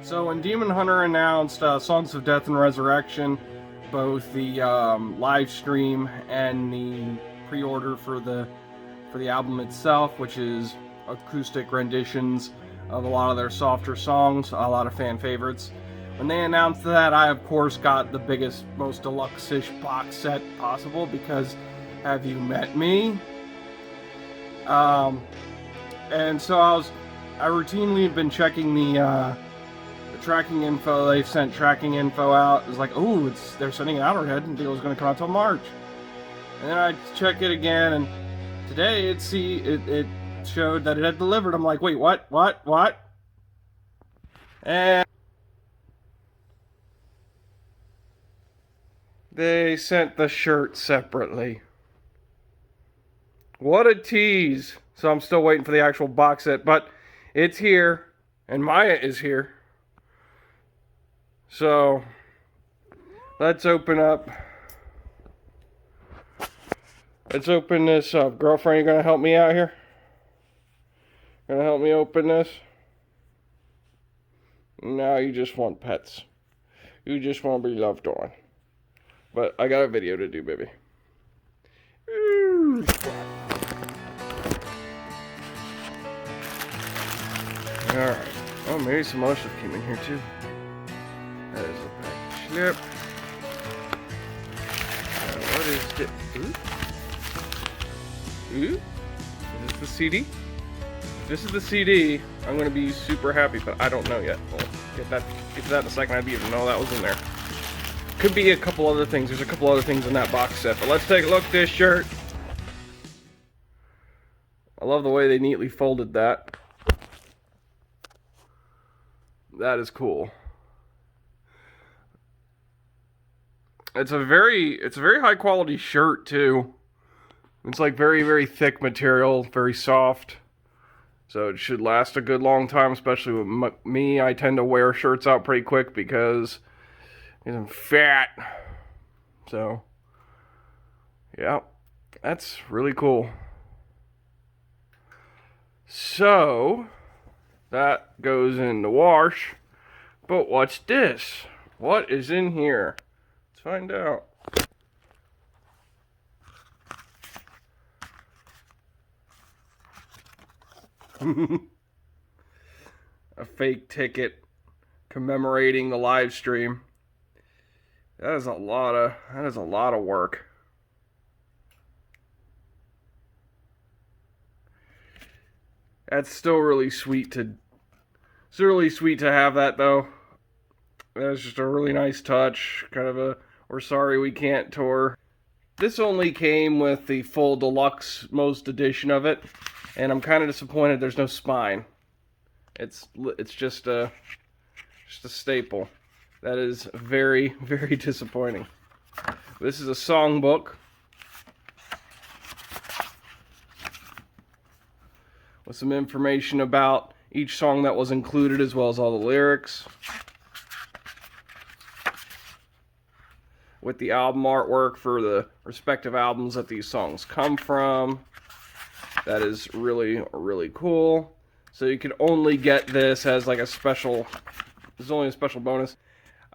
So when Demon Hunter announced Songs of Death and Resurrection, both the live stream and the pre-order for the album itself, which is acoustic renditions of a lot of their softer songs, a lot of fan favorites. When they announced that, I of course got the biggest, most deluxe-ish box set possible because have you met me? And so I routinely have been checking the tracking info. They've sent tracking info out. It's like, oh, they're sending it out already. I didn't think it was going to come out till March. And then I check it again, and today it showed that it had delivered. I'm like, wait, what? And they sent the shirt separately. What a tease. So I'm still waiting for the actual box set, but it's here, and Maya is here. So let's open this up. Girlfriend, you gonna help me out here? Gonna help me open this? No, you just want pets. You just want to be loved on. But I got a video to do, baby. Alright. Oh, maybe some other stuff came in here too. That is a package slip. What is this? Ooh? Is this the CD? If this is the CD, I'm going to be super happy, but I don't know yet. We'll get to that in a second. I didn't even know that was in there. Could be a couple other things. There's a couple other things in that box set, but let's take a look at this shirt. I love the way they neatly folded that. That is cool. It's a very high quality shirt too. It's like very, very thick material, very soft. So it should last a good long time, especially with me. I tend to wear shirts out pretty quick because I'm fat. So, yeah, that's really cool. So, that goes in the wash. But what's this? What is in here? Let's find out. A fake ticket commemorating the live stream. That is a lot of work. That's still really sweet to have that though. That's just a really nice touch. Kind of a we're sorry we can't tour. This only came with the full deluxe most edition of it, and I'm kind of disappointed there's no spine. It's just a staple. That is very, very disappointing. This is a songbook with some information about each song that was included, as well as all the lyrics. With the album artwork for the respective albums that these songs come from. That is really, really cool. So you can only get this as like a special, this is only a special bonus.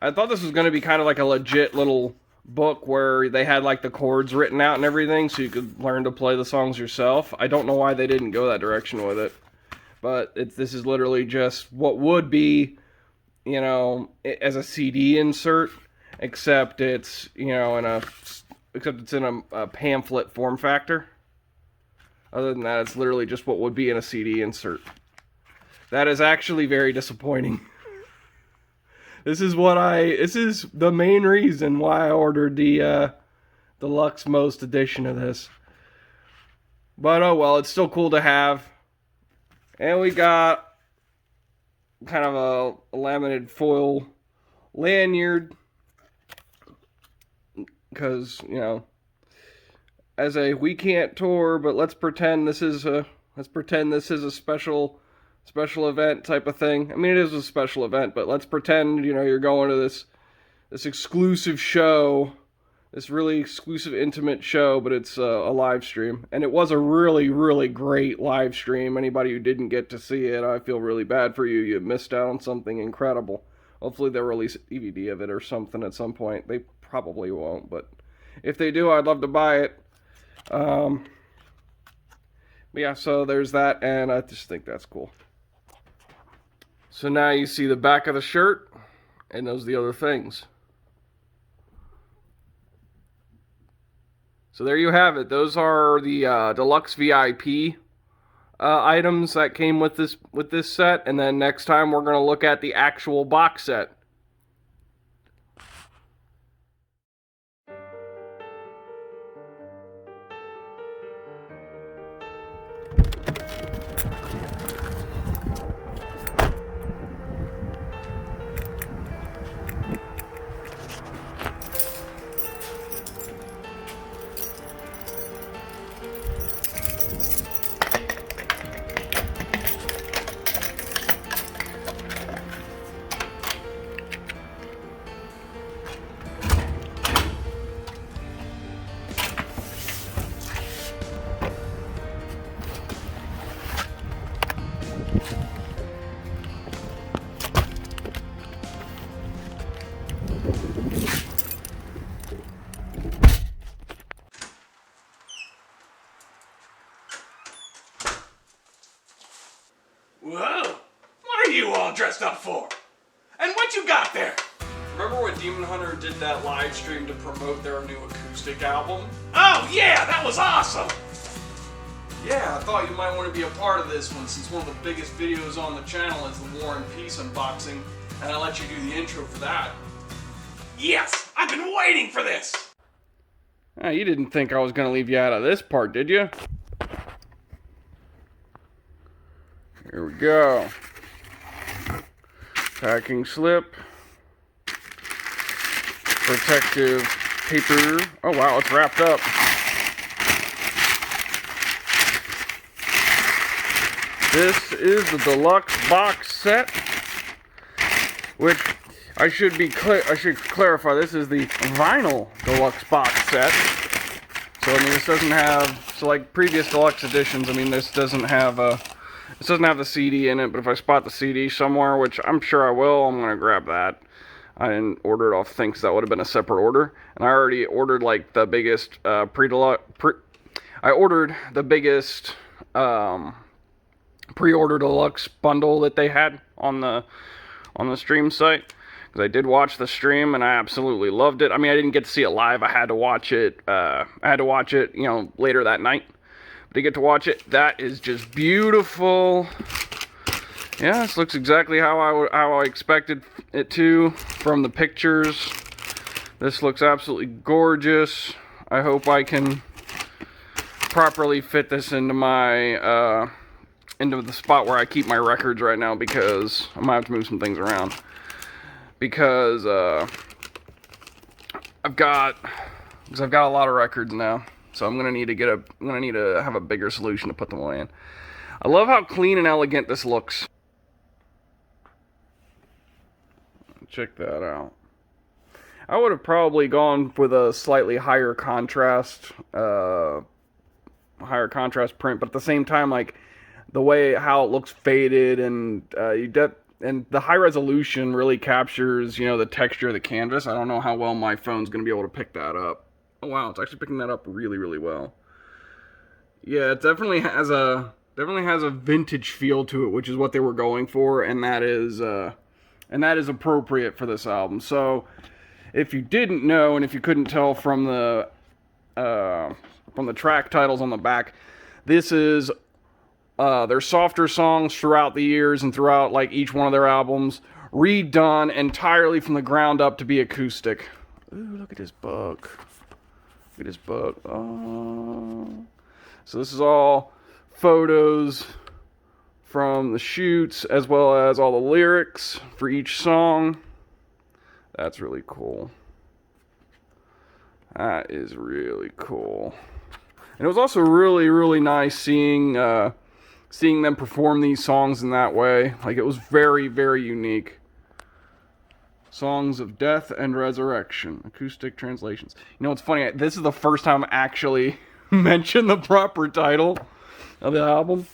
I thought this was going to be kind of like a legit little book where they had like the chords written out and everything so you could learn to play the songs yourself. I don't know why they didn't go that direction with it. But this is literally just what would be, you know, as a CD insert, except it's, you know, it's in a pamphlet form factor. Other than that, it's literally just what would be in a CD insert. That is actually very disappointing. This is the main reason why I ordered the Deluxe Most edition of this. But oh well, it's still cool to have. And we got kind of a laminated foil lanyard. Because, you know, we can't tour, but let's pretend this is a special event type of thing. I mean, it is a special event, but let's pretend, you know, you're going to this exclusive show this really exclusive, intimate show, but it's a live stream. And it was a really, really great live stream. Anybody who didn't get to see it, I feel really bad for you. You missed out on something incredible. Hopefully they'll release a DVD of it or something at some point. They probably won't, but if they do, I'd love to buy it. But yeah, so there's that, and I just think that's cool. So now you see the back of the shirt, and those are the other things. So there you have it. Those are the Deluxe VIP items that came with this set, and then next time we're going to look at the actual box set. Whoa! What are you all dressed up for? And what you got there? Remember when Demon Hunter did that live stream to promote their new acoustic album? Oh yeah, that was awesome! Yeah, I thought you might want to be a part of this one, since one of the biggest videos on the channel is the War and Peace unboxing, and I let you do the intro for that. Yes! I've been waiting for this! You didn't think I was going to leave you out of this part, did you? Here we go. Packing slip. Protective paper. Oh wow, it's wrapped up. This is the Deluxe Box Set, which I should clarify. This is the vinyl Deluxe Box Set. So I mean, this doesn't have, so like previous deluxe editions, I mean, this doesn't have the CD in it. But if I spot the CD somewhere, which I'm sure I will, I'm gonna grab that. I didn't order it off Thinks, that would have been a separate order, and I already ordered like the biggest I ordered the biggest pre-order deluxe bundle that they had on the stream site, because I did watch the stream and I absolutely loved it. I mean, I didn't get to see it live. I had to watch it. You know, later that night. But to get to watch it, that is just beautiful. Yeah, this looks exactly how I expected it to from the pictures. This looks absolutely gorgeous. I hope I can properly fit this into my into the spot where I keep my records right now, because I might have to move some things around, because I've got a lot of records now, so I'm gonna need to have a bigger solution to put them away in. I love how clean and elegant this looks. Check that out. I would have probably gone with a slightly higher contrast print, but at the same time, like the way how it looks faded, and and the high resolution really captures, you know, the texture of the canvas. I don't know how well my phone's gonna be able to pick that up. Oh wow, it's actually picking that up really, really well. Yeah, it definitely has a vintage feel to it, which is what they were going for, and that is appropriate for this album. So, if you didn't know, and if you couldn't tell from the track titles on the back, this is their softer songs throughout the years and throughout like each one of their albums, redone entirely from the ground up to be acoustic. Ooh, look at this bug. Look at this bug. Oh. So this is all photos from the shoots, as well as all the lyrics for each song. That's really cool. That is really cool. And it was also really, really nice seeing them perform these songs in that way. Like, it was very, very unique. Songs of Death and Resurrection, acoustic translations. You know what's funny? This is the first time I actually mentioned the proper title of the album.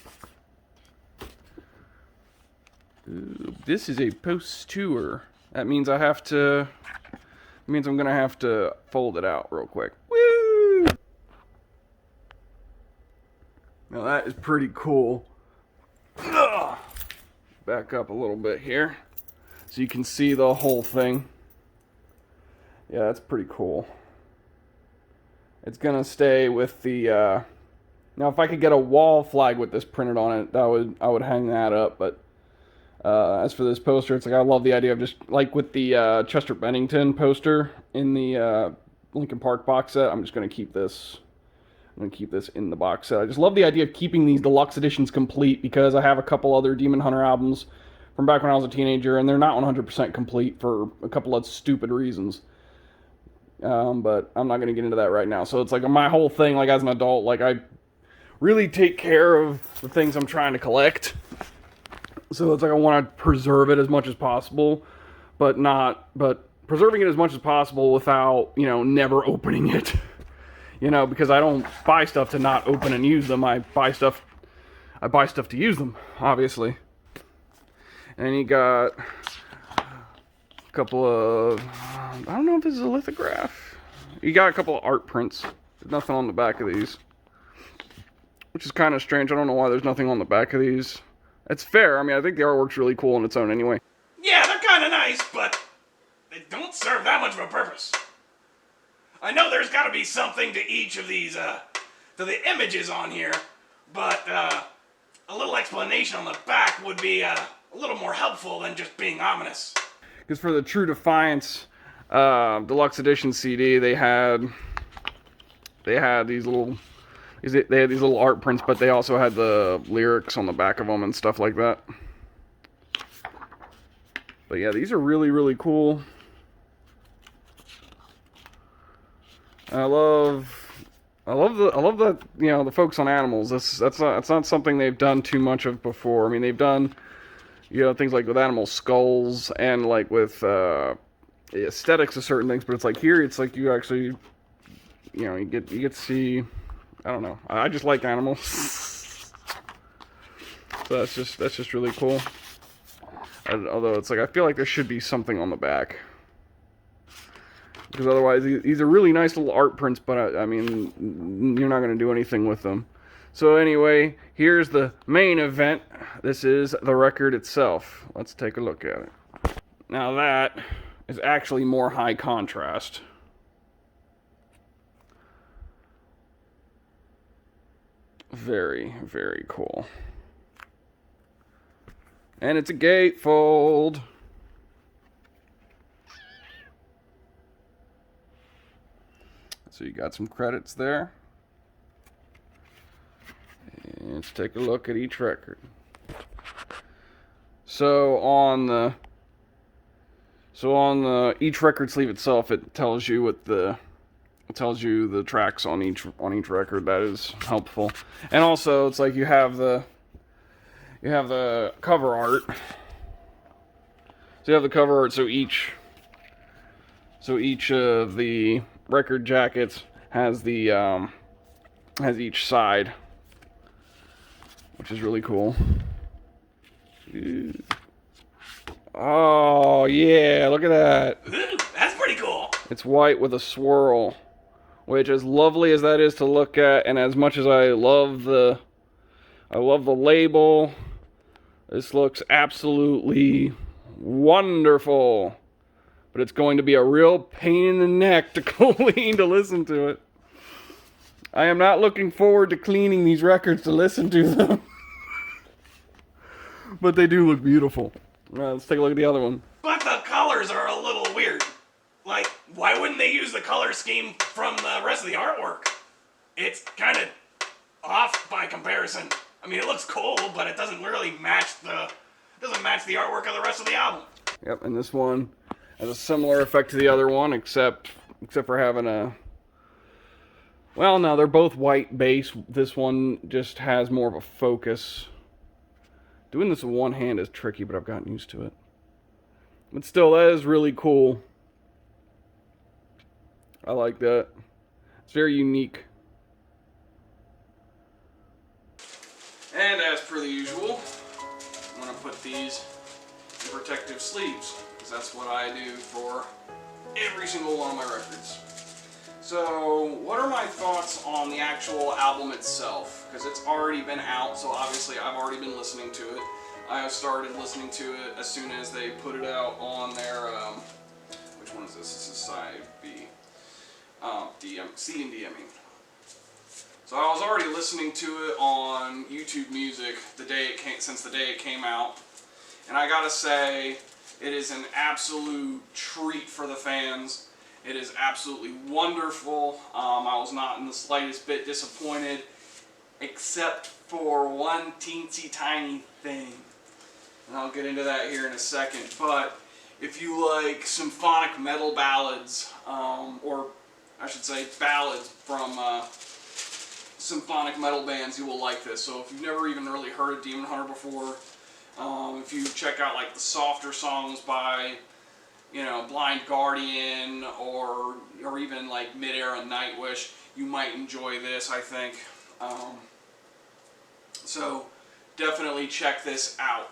Ooh, this is a post-tour. That means I'm gonna have to fold it out real quick. Woo! Now that is pretty cool. Ugh. Back up a little bit here so you can see the whole thing. Yeah, that's pretty cool. It's gonna stay with the now if I could get a wall flag with this printed on it, I would hang that up. But as for this poster, it's like I love the idea of just like with the Chester Bennington poster in the Linkin Park box set. I'm just gonna keep this. I'm gonna keep this in the box set. I just love the idea of keeping these deluxe editions complete because I have a couple other Demon Hunter albums from back when I was a teenager, and they're not 100% complete for a couple of stupid reasons. But I'm not going to get into that right now. So it's like my whole thing, like as an adult, like I really take care of the things I'm trying to collect. So it's like I want to preserve it as much as possible, but preserving it as much as possible without, never opening it. Because I don't buy stuff to not open and use them. I buy stuff to use them, obviously. And you got a couple of, I don't know if this is a lithograph. You got a couple of art prints. There's nothing on the back of these, which is kind of strange. I don't know why there's nothing on the back of these. It's fair. I mean, I think the artwork's really cool on its own anyway. Yeah, they're kind of nice, but they don't serve that much of a purpose. I know there's got to be something to each of these, to the images on here, but a little explanation on the back would be a little more helpful than just being ominous. Because for the True Defiance Deluxe Edition CD, they had these little art prints, but they also had the lyrics on the back of them and stuff like that. But yeah, these are really, really cool. I love the the folks on Animals. That's not something they've done too much of before. I mean, they've done things like with animal skulls and like with the aesthetics of certain things, but it's like here, it's like you actually you get to see. I don't know. I just like animals, so that's just really cool. Although it's like I feel like there should be something on the back. Because otherwise, these are really nice little art prints, but I mean, you're not going to do anything with them. So anyway, here's the main event. This is the record itself. Let's take a look at it. Now that is actually more high contrast. Very, very cool. And it's a gatefold. So you got some credits there. And let's take a look at each record. So on the each record sleeve itself, it tells you the tracks on each record. That is helpful. And also it's like you have the cover art. So you have the cover art, so each of the record jackets has each side, which is really cool. Oh yeah, look at that. That's pretty cool. It's white with a swirl, which, as lovely as that is to look at, and as much as I love the label, this looks absolutely wonderful. But it's going to be a real pain in the neck to clean to listen to it. I am not looking forward to cleaning these records to listen to them. But they do look beautiful. Let's take a look at the other one. But the colors are a little weird. Like, why wouldn't they use the color scheme from the rest of the artwork? It's kind of off by comparison. I mean, it looks cool, but it doesn't really match the artwork of the rest of the album. Yep, and this one has a similar effect to the other one, except for having a... Well, no, they're both white base. This one just has more of a focus. Doing this with one hand is tricky, but I've gotten used to it. But still, that is really cool. I like that. It's very unique. And as per the usual, I'm going to put these in protective sleeves, because that's what I do for every single one of my records. So, what are my thoughts on the actual album itself? Because it's already been out, so obviously I've already been listening to it. I started listening to it as soon as they put it out on their, which one is this? This is side B. C and D, I mean. So I was already listening to it on YouTube Music since the day it came out. And I gotta say, it is an absolute treat for the fans. It is absolutely wonderful. I was not in the slightest bit disappointed, except for one teensy tiny thing. And I'll get into that here in a second. But if you like symphonic metal ballads, or I should say ballads from symphonic metal bands, you will like this. So if you've never even really heard of Demon Hunter before, if you check out like the softer songs by, you know, Blind Guardian or even like Mid-Era Nightwish, you might enjoy this, I think. So definitely check this out.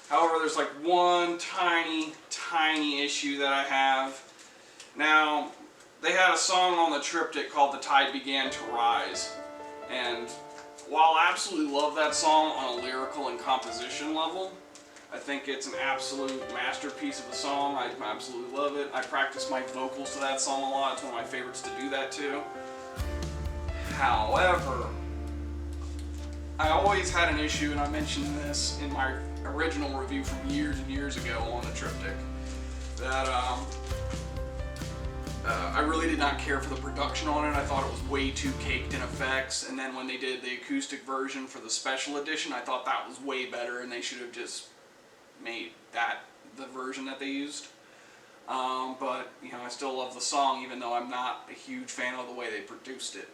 However, there's like one tiny issue that I have. Now, they had a song on the triptych called The Tide Began to Rise. And while I absolutely love that song on a lyrical and composition level, I think it's an absolute masterpiece of a song. I absolutely love it. I practice my vocals to that song a lot. It's one of my favorites to do that to. However, I always had an issue, and I mentioned this in my original review from years and years ago on the triptych, that I really did not care for the production on it. I thought it was way too caked in effects, and then when they did the acoustic version for the special edition, I thought that was way better, and they should have just made that the version that they used. But, you know, I still love the song, even though I'm not a huge fan of the way they produced it.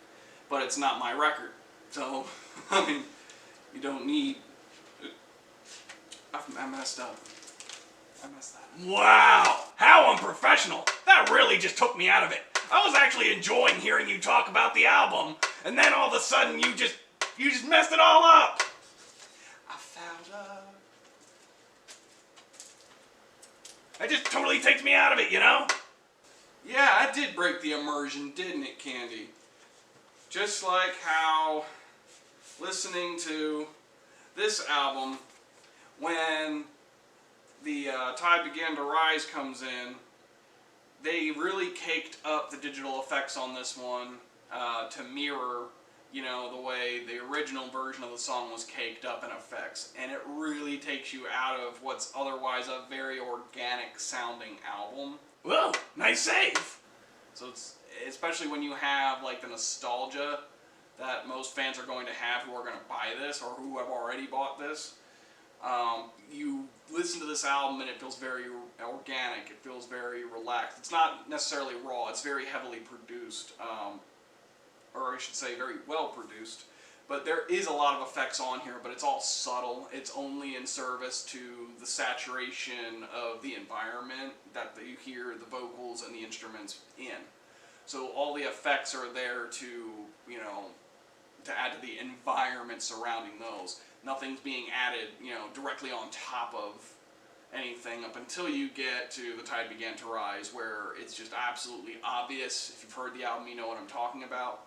But it's not my record, so, I mean, you don't need... I messed up. I messed that up. Wow, how unprofessional. That really just took me out of it. I was actually enjoying hearing you talk about the album, and then all of a sudden you just messed it all up. I found love. That just totally takes me out of it, you know? Yeah, I did break the immersion, didn't it, Candy? Just like how listening to this album, when the Tide Began to Rise comes in, they really caked up the digital effects on this one to mirror, you know, the way the original version of the song was caked up in effects. And it really takes you out of what's otherwise a very organic sounding album. Whoa, nice save. So it's, especially when you have like the nostalgia that most fans are going to have who are going to buy this or who have already bought this. You listen to this album and it feels very organic, it feels very relaxed. It's not necessarily raw, it's very heavily produced, or I should say very well produced. But there is a lot of effects on here, but it's all subtle. It's only in service to the saturation of the environment that you hear the vocals and the instruments in. So all the effects are there to, you know, to add to the environment surrounding those. Nothing's being added, you know, directly on top of anything up until you get to The Tide Began to Rise, where it's just absolutely obvious. If you've heard the album, you know what I'm talking about.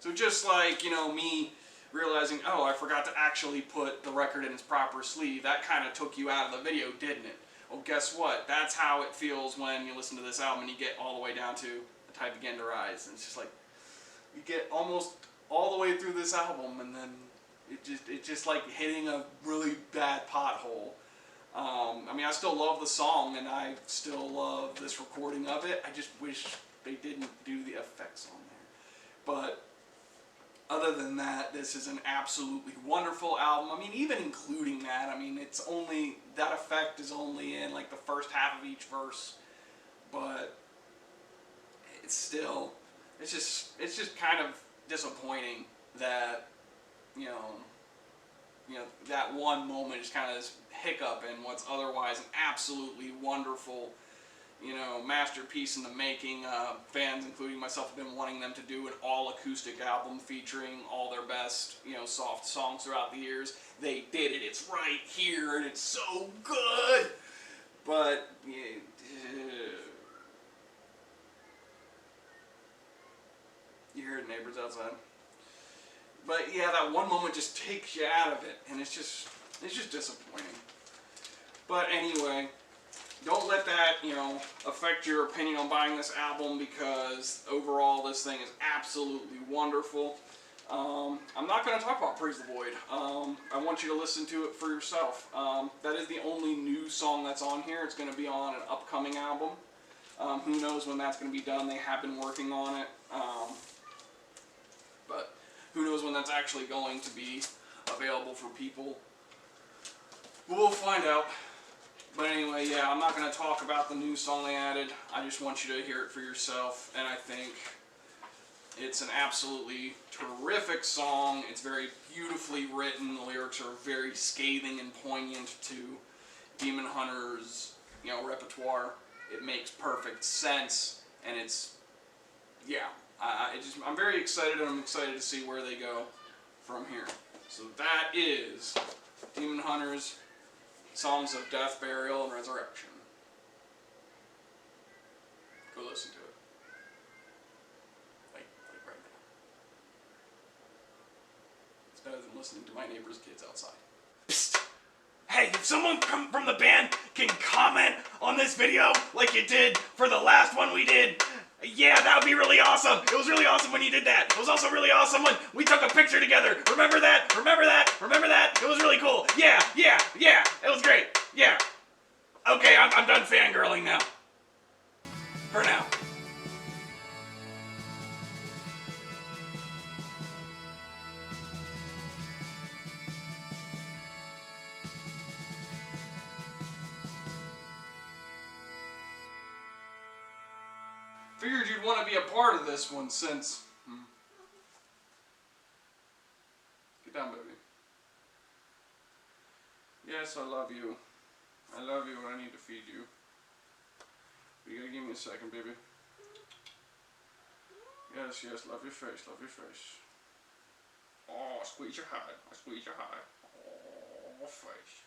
So just like, you know, me realizing, oh, I forgot to actually put the record in its proper sleeve, that kind of took you out of the video, didn't it? Well, guess what? That's how it feels when you listen to this album and you get all the way down to The Tide Began to Rise. And it's just like, you get almost all the way through this album, and then it's just like hitting a really bad pothole. I mean, I still love the song, and I still love this recording of it. I just wish they didn't do the effects on there. But other than that, this is an absolutely wonderful album. I mean, even including that, I mean, it's only, that effect is only in like the first half of each verse. But it's still, it's just kind of disappointing that, you know, that one moment is kind of this hiccup in what's otherwise an absolutely wonderful, masterpiece in the making. Fans, including myself, have been wanting them to do an all-acoustic album featuring all their best, soft songs throughout the years. They did it. It's right here, and it's so good. But you hear the neighbors outside. But yeah, that one moment just takes you out of it, and it's just disappointing. But anyway, don't let that, affect your opinion on buying this album, because overall this thing is absolutely wonderful. I'm not going to talk about Praise the Void. I want you to listen to it for yourself. That is the only new song that's on here. It's going to be on an upcoming album. Who knows when that's going to be done. They have been working on it. But who knows when that's actually going to be available for people. We'll find out. But anyway, yeah, I'm not going to talk about the new song they added. I just want you to hear it for yourself. And I think it's an absolutely terrific song. It's very beautifully written. The lyrics are very scathing and poignant to Demon Hunter's, repertoire. It makes perfect sense, and it's, I'm very excited, and I'm excited to see where they go from here. So that is Demon Hunter's Songs of Death, Burial, and Resurrection. Go listen to it. Like right now. It's better than listening to my neighbor's kids outside. Psst! Hey, if someone from the band can comment on this video like you did for the last one we did, yeah, that would be really awesome. It was really awesome when you did that. It was also really awesome when we took a picture together. Remember that? Remember that? Remember that? It was really cool. Yeah. It was great. Yeah. Okay, I'm done fangirling now. For now. Figured you'd want to be a part of this one since... Get down, baby. Yes, I love you. I love you and I need to feed you. But you gotta give me a second, baby. Yes, love your face, love your face. Oh, squeeze your hide. I squeeze your hide. Oh, face.